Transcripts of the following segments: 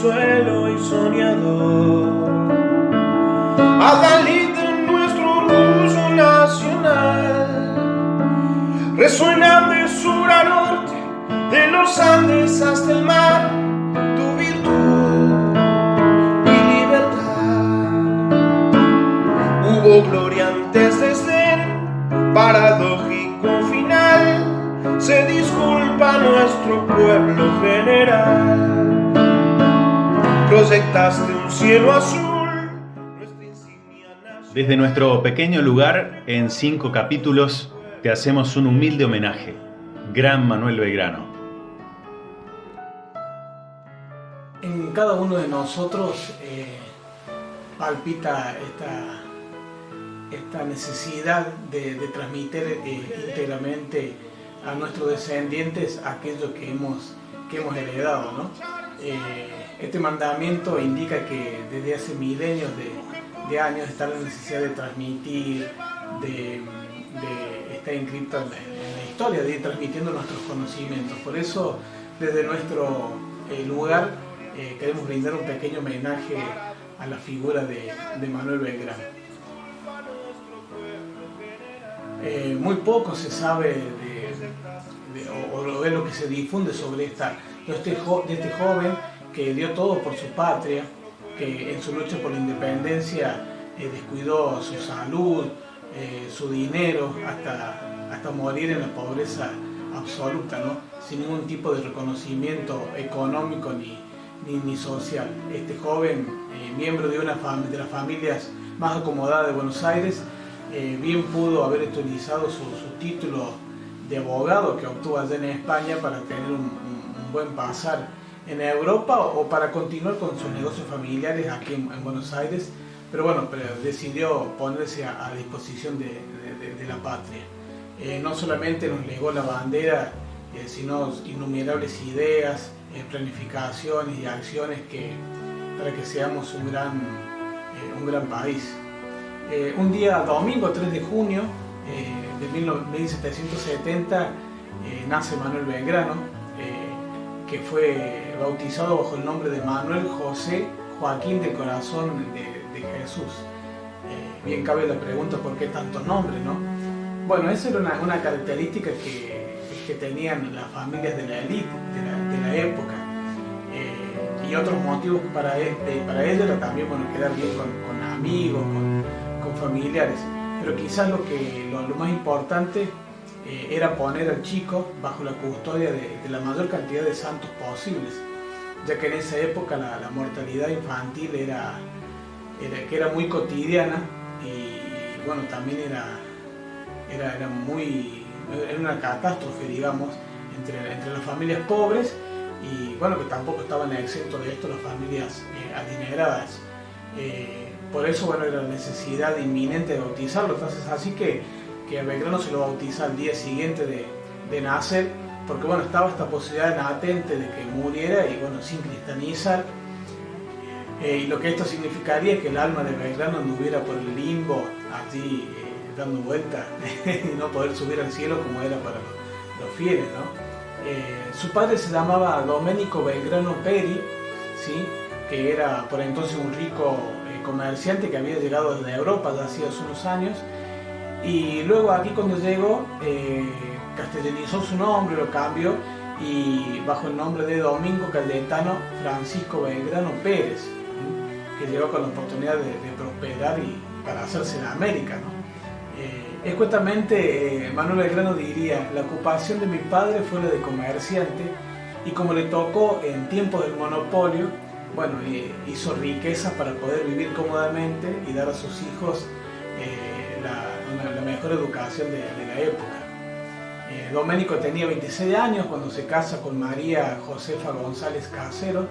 suelo y soñador. Adalid de nuestro orgullo nacional, resuena de sur a norte, de los Andes hasta el mar, tu virtud y libertad. Hubo gloria antes de desdén, paradójico final, se disculpa nuestro pueblo general. Proyectaste un cielo azul, nuestra insignia nacional. Desde nuestro pequeño lugar, en 5 capítulos, te hacemos un humilde homenaje. Gran Manuel Belgrano. En cada uno de nosotros palpita esta necesidad de transmitir íntegramente a nuestros descendientes aquello que hemos heredado, ¿no? Este mandamiento indica que desde hace milenios de años está la necesidad de transmitir, de estar inscrito en la historia, de ir transmitiendo nuestros conocimientos. Por eso, desde nuestro lugar, queremos brindar un pequeño homenaje a la figura de Manuel Belgrano. Muy poco se sabe de lo que se difunde sobre este joven que dio todo por su patria, que en su lucha por la independencia descuidó su salud, su dinero, hasta morir en la pobreza absoluta, ¿no? Sin ningún tipo de reconocimiento económico ni social. Este joven, miembro de las familias más acomodadas de Buenos Aires, bien pudo haber utilizado su título de abogado que obtuvo allá en España para tener un buen pasar en Europa o para continuar con sus negocios familiares aquí en Buenos Aires, pero decidió ponerse a disposición de la patria. No solamente nos legó la bandera, sino innumerables ideas, planificaciones y acciones para que seamos un gran país. Un día domingo 3 de junio de 1770 nace Manuel Belgrano, que fue bautizado bajo el nombre de Manuel José Joaquín del Corazón de Jesús. Bien cabe la pregunta, ¿por qué tantos nombres, no? Bueno, esa era una característica que tenían las familias de la élite de la época. Y otros motivos para ella era también quedar bien con amigos, con familiares. Pero quizás lo más importante era poner al chico bajo la custodia de la mayor cantidad de santos posibles, ya que en esa época la mortalidad infantil era muy cotidiana y también era una catástrofe, digamos, entre las familias pobres y que tampoco estaban exentos de esto las familias adineradas. Por eso era la necesidad inminente de bautizarlo. Entonces así que a Belgrano se lo bautiza al día siguiente de nacer, porque estaba esta posibilidad latente de que muriera y sin cristianizar, y lo que esto significaría es que el alma de Belgrano anduviera por el limbo allí dando vueltas y no poder subir al cielo como era para los fieles, ¿no? Su padre se llamaba Domenico Belgrano Peri, ¿sí? Que era por entonces un rico comerciante que había llegado desde Europa ya hacía unos años, y luego aquí cuando llegó castellanizó su nombre, lo cambió y bajo el nombre de Domingo Cayetano Francisco Belgrano Pérez, que llegó con la oportunidad de prosperar y para hacerse en América, ¿no? Escuetamente Manuel Belgrano diría: la ocupación de mi padre fue la de comerciante, y como le tocó en tiempos del monopolio, hizo riqueza para poder vivir cómodamente y dar a sus hijos la mejor educación de la época. Domenico tenía 26 años cuando se casa con María Josefa González Casero,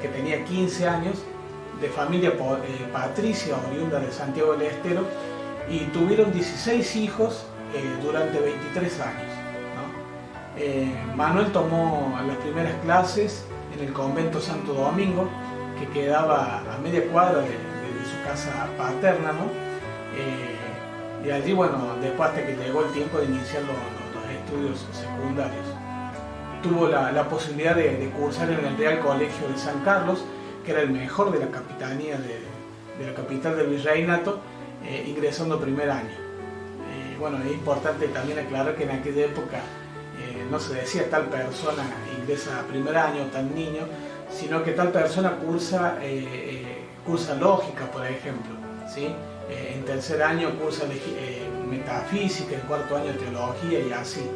que tenía 15 años, de familia patricia oriunda de Santiago del Estero, y tuvieron 16 hijos durante 23 años, ¿no? Manuel tomó las primeras clases en el convento Santo Domingo, que quedaba a media cuadra de su casa paterna, ¿no? Y allí, después hasta que llegó el tiempo de iniciar los estudios secundarios. tuvo la posibilidad de cursar en el Real Colegio de San Carlos, que era el mejor de la capitanía de la capital del virreinato, ingresando primer año. Bueno, es importante también aclarar que en aquella época no se decía tal persona ingresa a primer año, tal niño, sino que tal persona cursa lógica, por ejemplo, ¿sí? En tercer año cursa metafísica, en cuarto año teología y así.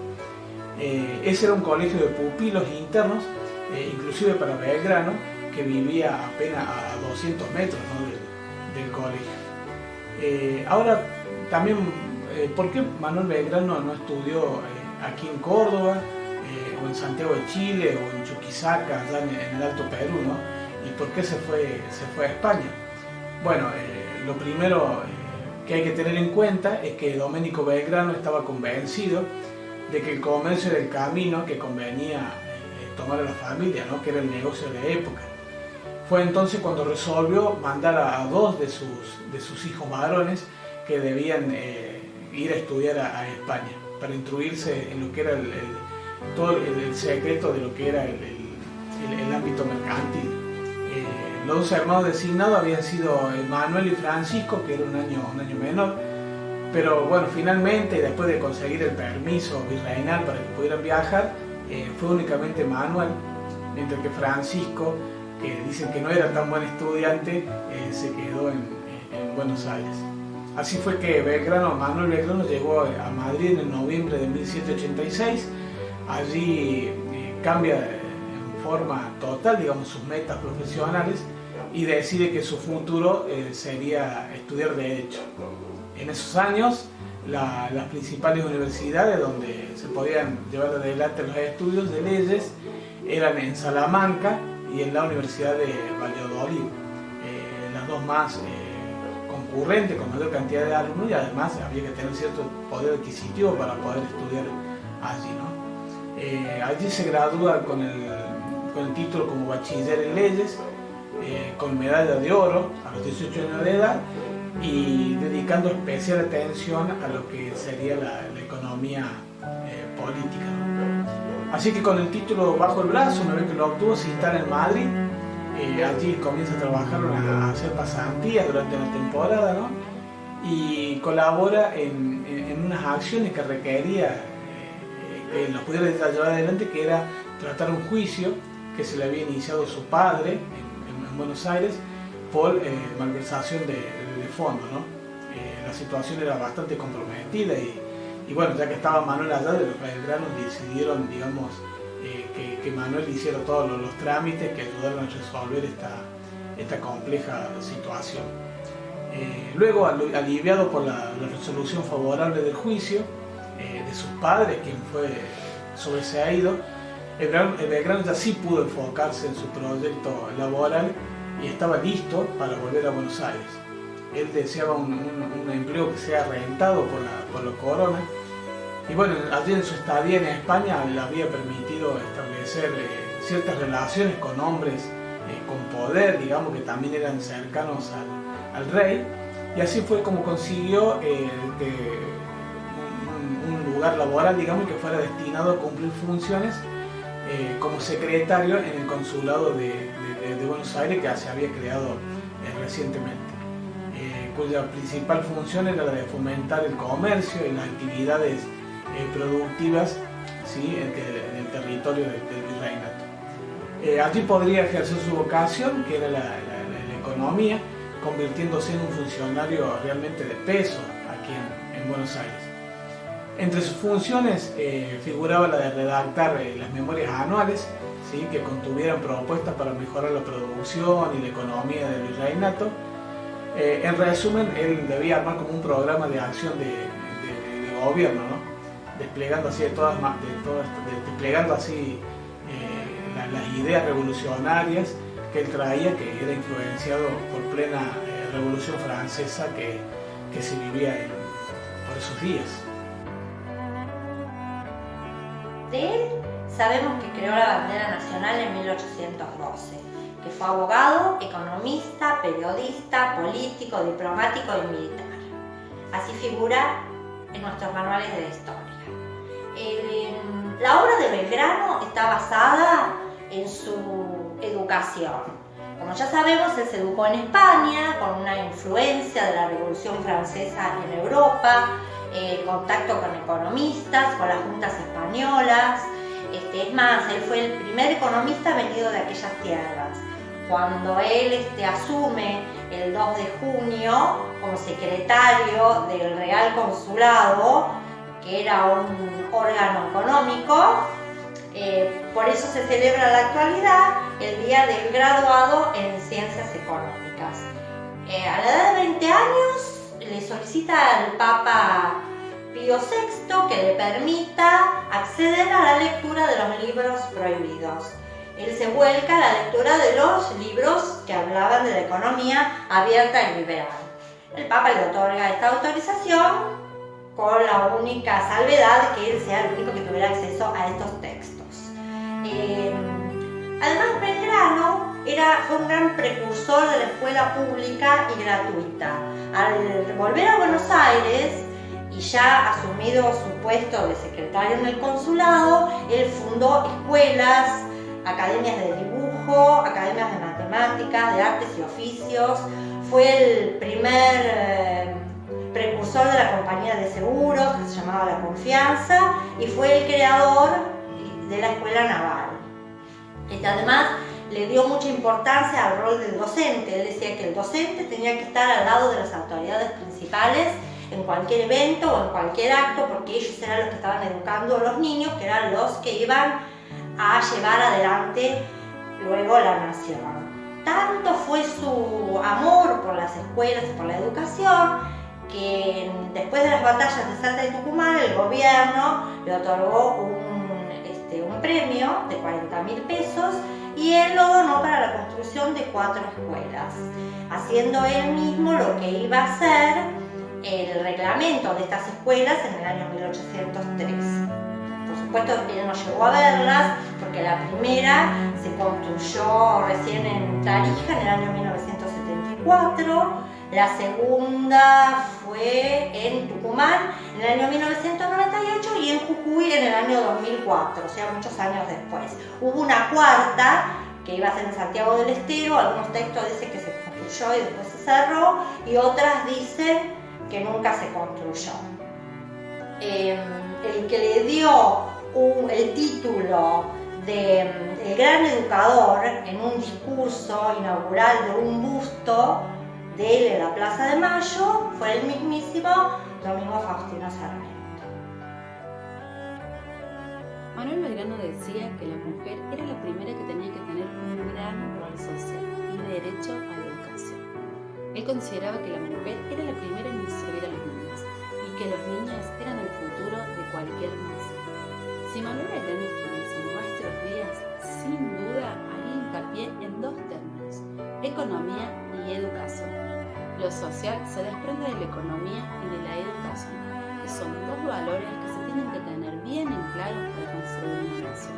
Ese era un colegio de pupilos internos, inclusive para Belgrano, que vivía apenas a 200 metros, ¿no? del colegio. Ahora también, ¿por qué Manuel Belgrano no estudió aquí en Córdoba, o en Santiago de Chile, o en Chuquisaca, allá en el Alto Perú, ¿no? ¿Y por qué se fue a España? Bueno, lo primero que hay que tener en cuenta es que Domenico Belgrano estaba convencido de que el comercio era el camino que convenía tomar a la familia, ¿no? Que era el negocio de la época. Fue entonces cuando resolvió mandar a dos de sus hijos varones que debían ir a estudiar a España para instruirse en lo que era todo el secreto de lo que era el ámbito mercantil. Los dos hermanos designados habían sido Manuel y Francisco, que era un año menor, pero bueno, finalmente, después de conseguir el permiso virreinal para que pudieran viajar, fue únicamente Manuel, mientras que Francisco, que dicen que no era tan buen estudiante, se quedó en Buenos Aires. Así fue que Manuel Belgrano llegó a Madrid en el noviembre de 1786. Allí cambia en forma total, digamos, sus metas profesionales y decide que su futuro sería estudiar Derecho. En esos años, las principales universidades donde se podían llevar adelante los estudios de leyes eran en Salamanca y en la Universidad de Valladolid, las dos más concurrentes, con mayor cantidad de alumnos, y además había que tener cierto poder adquisitivo para poder estudiar allí, ¿no? Allí se gradúa con el título como bachiller en leyes, con medalla de oro a los 18 años de edad, y dedicando especial atención a lo que sería la economía política, ¿no? Así que con el título bajo el brazo, una vez que lo obtuvo, se instala en Madrid. Allí comienza a trabajar, a hacer pasantías durante la temporada, ¿no? Y colabora en unas acciones que requería que los pudiera llevar adelante, que era tratar un juicio que se le había iniciado su padre en Buenos Aires por malversación de fondos, ¿no? La situación era bastante comprometida y bueno, ya que estaba Manuel allá, de los belgranos decidieron, digamos, que Manuel hiciera todos los trámites que ayudaron a resolver esta compleja situación. Luego, aliviado por la resolución favorable del juicio de sus padres, quien fue sobreseído, Belgrano ya sí pudo enfocarse en su proyecto laboral y estaba listo para volver a Buenos Aires. Él deseaba un empleo que sea rentado por la corona. Y bueno, allí en su estadía en España le había permitido establecer ciertas relaciones con hombres con poder, digamos, que también eran cercanos al rey. Y así fue como consiguió un lugar laboral, digamos, que fuera destinado a cumplir funciones como secretario en el consulado de Buenos Aires, que se había creado recientemente, cuya principal función era la de fomentar el comercio y las actividades productivas, ¿sí? en el territorio del virreinato. Allí podría ejercer su vocación, que era la economía, convirtiéndose en un funcionario realmente de peso aquí en Buenos Aires. Entre sus funciones figuraba la de redactar las memorias anuales, ¿sí? Que contuvieran propuestas para mejorar la producción y la economía del virreinato. En resumen, él debía armar como un programa de acción de gobierno, ¿no? Desplegando así las ideas revolucionarias que él traía, que era influenciado por plena Revolución Francesa que se vivía por esos días. De él sabemos que creó la bandera nacional en 1812, que fue abogado, economista, periodista, político, diplomático y militar. Así figura en nuestros manuales de la historia. La obra de Belgrano está basada en su educación. Como ya sabemos, él se educó en España, con una influencia de la Revolución Francesa en Europa, contacto con economistas, con las juntas españolas. Es más, él fue el primer economista venido de aquellas tierras. Cuando él asume el 2 de junio como secretario del Real Consulado, que era un órgano económico, por eso se celebra en la actualidad el Día del Graduado en Ciencias Económicas. A la edad de 20 años le solicita al Papa Pío VI que le permita acceder a la lectura de los libros prohibidos. Él se vuelca a la lectura de los libros que hablaban de la economía abierta y liberal. El Papa le otorga esta autorización con la única salvedad de que él sea el único que tuviera acceso a estos textos. Además, Belgrano fue un gran precursor de la escuela pública y gratuita. Al volver a Buenos Aires y ya asumido su puesto de secretario en el consulado, él fundó escuelas, academias de dibujo, academias de matemáticas, de artes y oficios. Fue el primer precursor de la compañía de seguros, que se llamaba La Confianza, y fue el creador de la escuela naval. Además, le dio mucha importancia al rol del docente. Él decía que el docente tenía que estar al lado de las autoridades principales en cualquier evento o en cualquier acto, porque ellos eran los que estaban educando a los niños, que eran los que iban a llevar adelante luego la nación. Tanto fue su amor por las escuelas y por la educación que después de las batallas de Salta y Tucumán, el gobierno le otorgó un premio de 40.000 pesos y él lo donó para la construcción de 4 escuelas, haciendo él mismo lo que iba a ser el reglamento de estas escuelas en el año 1803. Por supuesto, él no llegó a verlas porque la primera se construyó recién en Tarija en el año 1974, la segunda fue en Tucumán en el año 1998 y en Jujuy en el año 2004, o sea, muchos años después. Hubo una cuarta que iba a ser en Santiago del Estero, algunos textos dicen que se construyó y después se cerró, y otras dicen que nunca se construyó. El que le dio el título de el gran educador en un discurso inaugural de un busto de él en la Plaza de Mayo fue el mismísimo Domingo Faustino Sarmiento. Manuel Belgrano decía que la mujer era la primera que tenía que tener un gran rol social y derecho a la educación. Él consideraba que la mujer era la primera en instruir a los niños y que los niños eran el futuro de cualquier nación. Si Manuel Belgrano estuviese en nuestros días, sin duda haría hincapié en 2 términos: economía y educación. Lo social se desprende de la economía y de la educación, que son 2 valores que se tienen que tener bien en claro para construir una nación.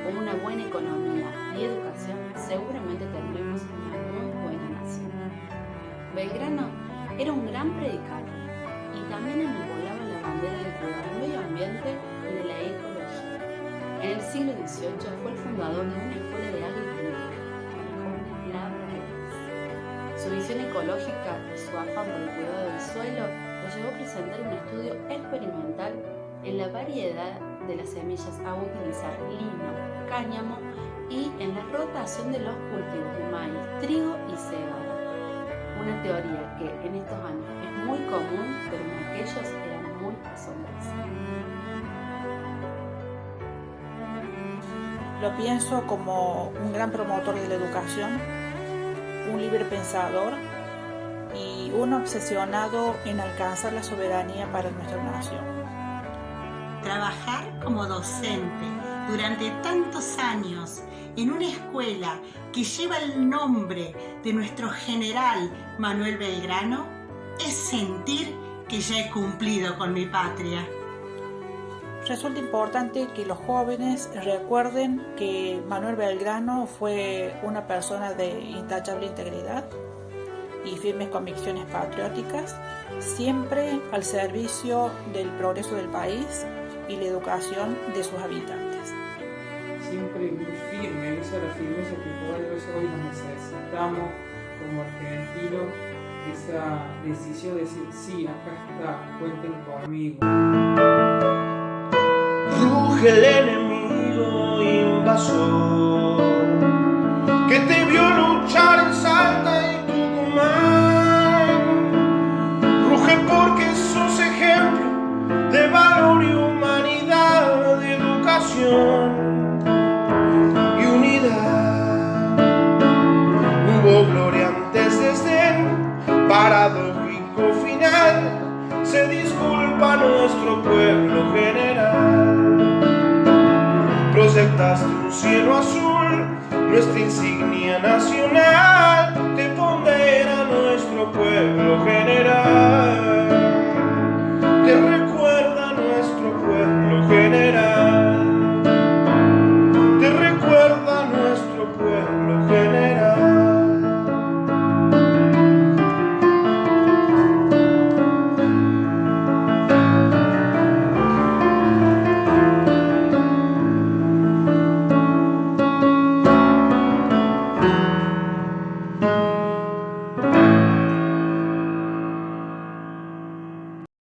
Con una buena economía y educación, seguramente tendremos una muy buena nación. Belgrano era un gran predicador y también enarbolaba la bandera del cuidado del medio ambiente y de la ecología. En el siglo XVIII fue el fundador de una escuela de agricultura para jóvenes labradores. Su visión ecológica y su afán por el cuidado del suelo lo llevó a presentar un estudio experimental en la variedad de las semillas a utilizar: lino, cáñamo, y en la rotación de los cultivos de maíz, trigo y cebada. Una teoría que en estos años es muy común, pero en aquellos era muy asombrosa. Lo pienso como un gran promotor de la educación, un libre pensador y un obsesionado en alcanzar la soberanía para nuestra nación. Trabajar como docente durante tantos años en una escuela que lleva el nombre de nuestro general Manuel Belgrano es sentir que ya he cumplido con mi patria. Resulta importante que los jóvenes recuerden que Manuel Belgrano fue una persona de intachable integridad y firmes convicciones patrióticas, siempre al servicio del progreso del país y la educación de sus habitantes. Siempre muy firme, esa es la firmeza que por algo hoy nos necesitamos como argentinos, esa decisión de decir, sí, acá está, cuenten conmigo. Ruge el enemigo invasor que te vio luchar en Salta y Tucumán. Ruge porque sos ejemplo de valor y humanidad, de educación y unidad. Hubo gloria antes de desdén, paradójico final. Se disculpa nuestro pueblo general. Proyectaste un cielo azul, nuestra insignia nacional. Te pondera nuestro pueblo general.